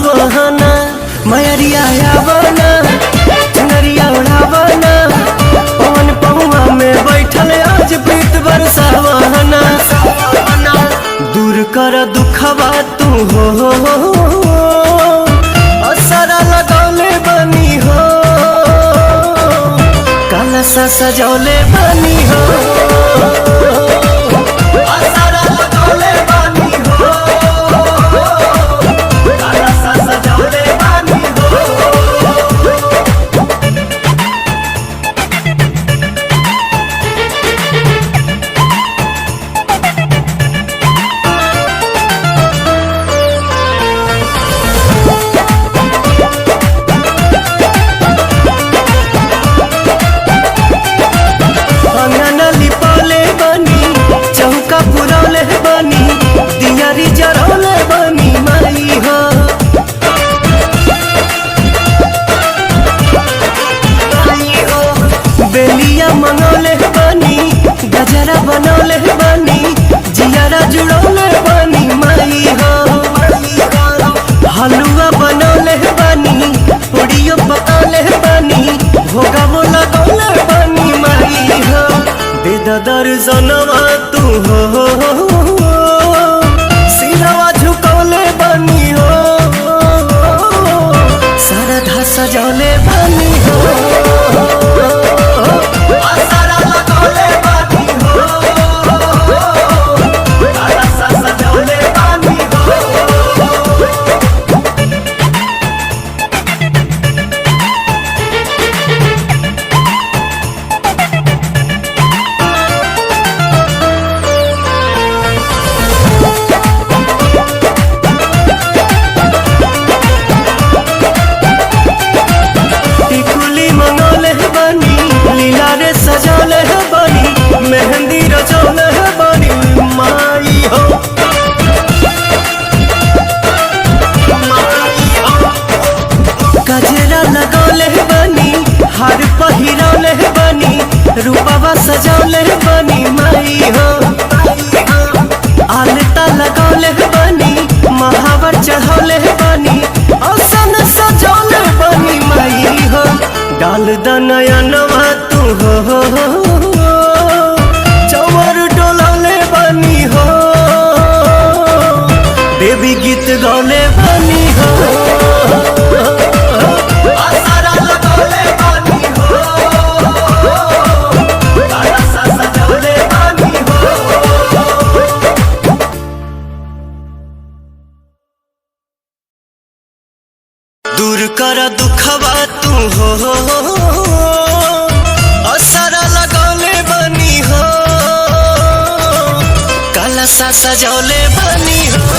सुहावना मयरिया आवना चुनरिया उड़ावना पवन पहुआ में बैठल आज प्रीत बरसावना दूर कर दुखवा तू हो असरा लगौले बनी हो कलसा सजौले बनी हो असरा लगौले बनी हो कलसा सजौले बनी हो। बेलिया मनौले बनी गजरा बनौले बनी जियारा जुड़ौले बनी माई हो हलुआ बनौले बनी पूड़ियो पकौले बनी भोगावो लगौले बनी माई हो बेद दर्शनवा तू हो सिरवा झुकौले बनी हो सरधा सजौले बनी हो सजौले बनी मेहंदी रचौले बनी माई हो गजरा लगौले बनी हार पहिरौले बनी रूपवा सजौले बनी माई हो आलता लगौले बनी महावर चढ़ौले बनी औसन सजौले बनी माई हो डाल दनयनवा तू हो चवर डोलौले बनी हो देवी गीत गौले बनी हो असरा लगौले बनी हो कलसा सजौले बनी हो। दूर कर दुखवा तू हो असरा लगौले बनी हो कलसा सजौले बनी हो।